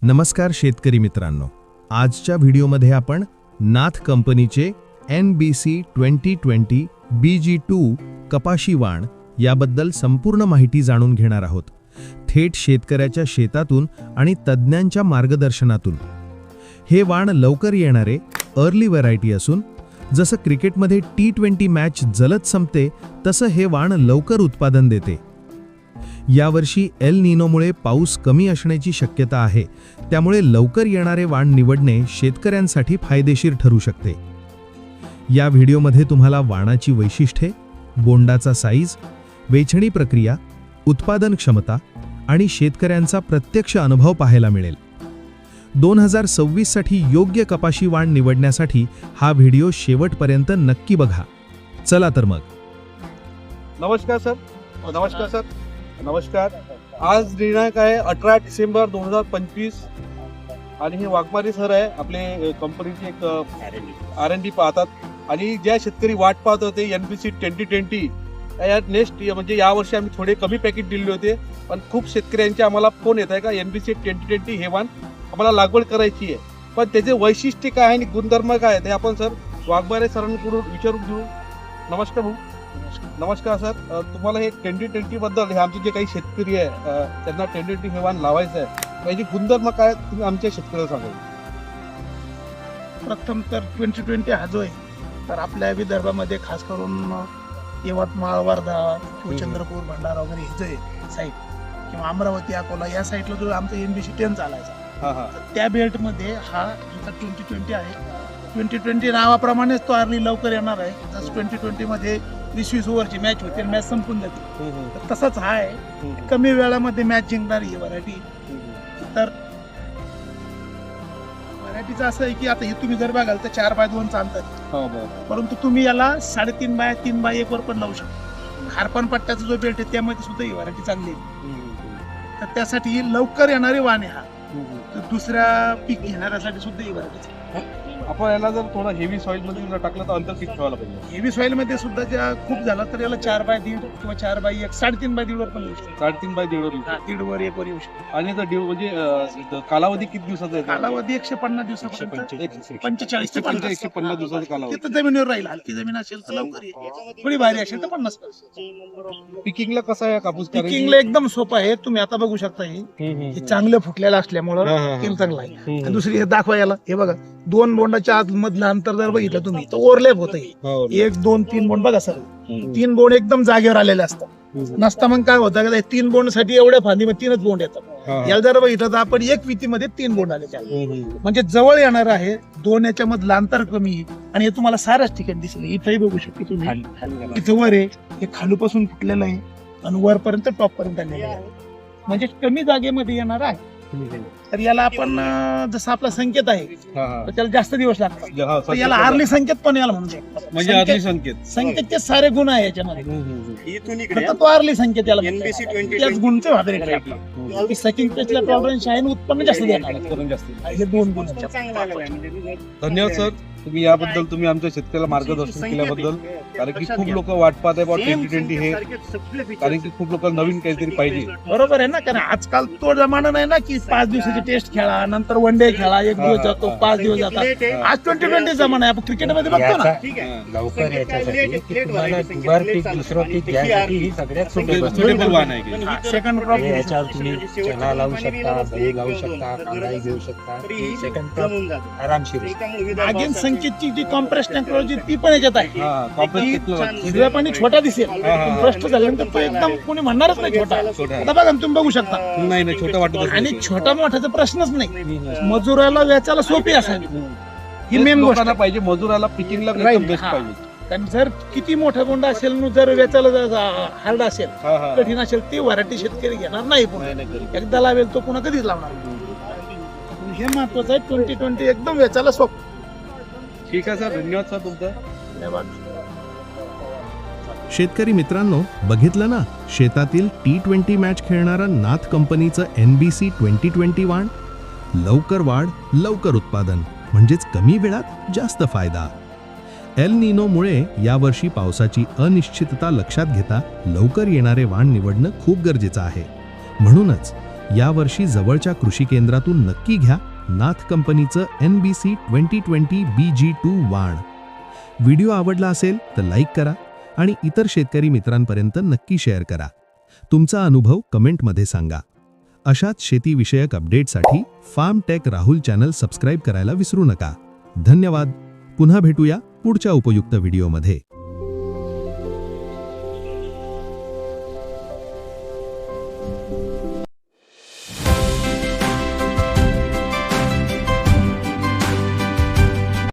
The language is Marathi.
नमस्कार शेतकरी मित्रांनो, आजच्या व्हिडिओमध्ये आपण नाथ कंपनीचे NBC 2020 BG2 कपाशी वाण याबद्दल संपूर्ण माहिती जाणून घेणार आहोत, थेट शेतकऱ्याच्या शेतातून आणि तज्ञांच्या मार्गदर्शनातून। हे वाण लवकर येणारे अर्ली व्हरायटी असून जसं क्रिकेटमध्ये T20 मॅच जलद संपते तसं हे वाण लवकर उत्पादन देते। यावर्षी एल नीनोमुळे पाऊस कमी असण्याची शक्यता आहे, त्यामुळे लवकर येणारे वाण निवडणे शेतकऱ्यांसाठी फायदेशीर ठरू शकते। या व्हिडिओमध्ये तुम्हाला वाणाची वैशिष्ट्ये, बोंडाचा साईज, वेचणी प्रक्रिया, उत्पादन क्षमता आणि शेतकऱ्यांचा प्रत्यक्ष अनुभव पाहायला मिळेल। 2026 साठी योग्य कपाशी वाण निवडण्यासाठी हा व्हिडिओ शेवटपर्यंत नक्की बघा। चला तर मग। नमस्कार सर। नमस्कार सर। नमस्कार। आज दिनांक आहे 18 डिसेंबर 2025 आणि हे वाघमारे सर आहे, आपले कंपनीचे एक R&D पाहतात आणि ज्या शेतकरी वाट पाहत होते NBC 2020 या नेक्स्ट म्हणजे यावर्षी आम्ही थोडे कमी पॅकेट दिले होते, पण खूप शेतकऱ्यांचे आम्हाला फोन येत आहे का NBC 2020 हे वाण आम्हाला लागवड करायची आहे, पण त्याचे वैशिष्ट्य काय आहे आणि गुणधर्म काय आहे ते आपण सर वाघमारे सरांकडून विचारून घेऊ। नमस्कार भाऊ। नमस्कार सर। तुम्हाला हे 2020 बद्दल हे आमचे जे काही शेतकरी आहे त्यांना 2020 हे वाण लावायचं आहे, त्याची गुणधर्म काय तुम्ही आमच्या शेतकऱ्याला सांगा। प्रथम तर 2020 हा जो आहे तर आपल्या विदर्भामध्ये खास करून यवतमाळ, वर्धा, चंद्रपूर, भंडारा वगैरे हे जे साईड किंवा अमरावती, अकोला या साईडला जो आमचा NBC 10 चालायचा तर त्या बेल्टमध्ये हा आमचा 2020 आहे। 2020 नावाप्रमाणेच तो अर्ली लवकर येणार आहे। जसं 2020 मध्ये 20 ओव्हरची मॅच होते, मॅच संपून जाते, तर तसंच हा आहे, कमी वेळामध्ये मॅच जिंकणारी ही व्हरायटी। तर व्हरायटीचं असं आहे की आता हे तुम्ही जर बघाल तर 4x2 चालतात, परंतु तुम्ही याला 3.5x3x1 वर पण लावू शकता। खारपण पट्ट्याचा जो बेल्ट आहे त्यामध्ये सुद्धा ही व्हरायटी चांगली आहे, तर त्यासाठी ही लवकर येणारी वाण आहे हा। तर दुसऱ्या पीक घेणाऱ्यासाठी सुद्धा ही व्हरायटी आपण याला जर थोडा हेवी सॉइल मध्ये जर टाकलं तर अंतर किती ठेवायला पाहिजे? हेवी सॉइल मध्ये सुद्धा ज्या खूप झाला तर याला 4x1.5 किंवा 4x1, 3.5x1 वर पण येऊ शकतो। 3.5x1 वर 1.5 वर 1 वर येऊ शकतो। आणि म्हणजे कालावधी किती दिवसाचा आहे? कालावधी 150 दिवसापर्यंत, 45 ते 150 दिवसाचा कालावधी। तिथं जमिनीवर राहील, हलकी जमीन असेल तर लवकर येईल, थोडी भारी असेल तर 50। पिकिंगला कसा आहे कापूस? पिकिंगला एकदम सोपं आहे, तुम्ही आता बघू शकता हे चांगलं फुटलेलं असल्यामुळं तेल चांगलं आहे। आणि दुसरी हे दाखवा याला, हे बघा 2 बोंडाच्या आत मधलं अंतर जर बघितलं तुम्ही तर ओव्हरलॅप होत आहे, 1 2 3 बोंड बघा सर, 3 बोंड एकदम जागेवर आलेले असतात। नसता मग काय होतं का 3 बोंड साठी एवढ्या फांदीमध्ये 3च बोंड येतात, याला जर बघितलं तर आपण 1 वितीमध्ये 3 बोंड आले त्याला, म्हणजे जवळ येणार आहे, 2 याच्या मधलं अंतर कमी आणि हे तुम्हाला साऱ्याच ठिकाणी दिसेल। इथंही बघू शकतो तुम्ही, इथं वर आहे, हे खालूपासून फुटलेलं आहे आणि वरपर्यंत टॉप पर्यंत आलेलं आहे, म्हणजे कमी जागेमध्ये येणार आहे। तर याला आपण जसं आपला संकेत आहे तर त्याला जास्त दिवस लागतात, तर याला आर्ली संकेत पण याला म्हणू शकतो। म्हणजे आर्ली संकेत, संकेतचे सारे गुण आहे याच्यामध्ये, फक्त तो आर्ली संकेत याला त्याच गुणचे वापरे करायचे। सेकंड पेजला टॉलरन्स आहे आणि उत्पन्न जास्त देणार, हे 2 गुण। धन्यवाद सर, तुम्ही याबद्दल तुम्ही आमच्या शेतकऱ्याला मार्गदर्शन केल्याबद्दल, कारण की खूप लोक वाट पाहत आहे 2020 हे, कारण की खूप लोकांना नवीन काहीतरी पाहिजे। बरोबर आहे ना, कारण आजकाल तो जमाना नाही ना की 5 दिवसाची टेस्ट खेळा, नंतर 1 डे खेळा, 1 दिवस जातो, 5 दिवस जातात। आज 2020 जमाना आहे, आपण क्रिकेटमध्ये बघतो ना लवकर याच्यासाठी की तुम्हाला दुबार पीक, दुसरं पीक घ्यायसाठी ही सगळ्यात सुटेबल वाण आहे। सेकंड क्रॉप याच्यावर तुम्ही चना लावू शकता, गहू लावू शकता, कांदाही घेऊ शकता, सेकंड क्रॉप आरामशीर। अगेन संकेतची जी कॉम्प्रेस टेक्नॉलॉजी ती पण याच्यात आहे, हिरव्या पाणी छोटा दिसेल, पण प्रश्न झाल्यानंतर तो एकदम कोणी म्हणणारच नाही छोटा। आता बघा तुम्ही बघू शकता, नाही छोटा वाटत, आणि छोटा मोठ्याचा प्रश्नच नाही, मजुराला वेचायला सोपी असावी ही मेन गोष्ट पाहिजे। मजुराला पिकिंगला बेस्ट पाहिजे, कारण जर किती मोठा बोंड असेल, जर वेचायला हार्ड असेल, कठीण असेल, ती व्हरायटी शेतकरी घेणार नाही, पुन्हा एकदा लावेल तो पुन्हा कधीच लावणार। हे महत्वाचं आहे, 2020 एकदम वेचायला सोपं। ठीक आहे सर, धन्यवाद सर तुमचं। धन्यवाद। शेतकरी मित्रांनो, बघितलं ना, शेतातील T20 मॅच खेळणारा नाथ कंपनीचं NBC 2020 वाण। लवकर वाढ, लवकर उत्पादन, म्हणजेच कमी वेळात जास्त फायदा। एल नीनोमुळे यावर्षी पावसाची अनिश्चितता लक्षात घेता लवकर येणारे वाण निवडणं खूप गरजेचं आहे। म्हणूनच यावर्षी जवळच्या कृषी केंद्रातून नक्की घ्या नाथ कंपनीचं NBC 2020 BG2 वाण. व्हिडिओ आवडला असेल तर लाईक करा आणि इतर शेतकरी मित्रांपर्यंत नक्की शेअर करा. तुमचा अनुभव कमेंटमध्ये सांगा. अशाच शेतीविषयक अपडेटसाठी farm tech Rahul channel subscribe करायला विसरू नका. धन्यवाद. पुन्हा भेटूया पुढच्या उपयुक्त व्हिडिओमध्ये.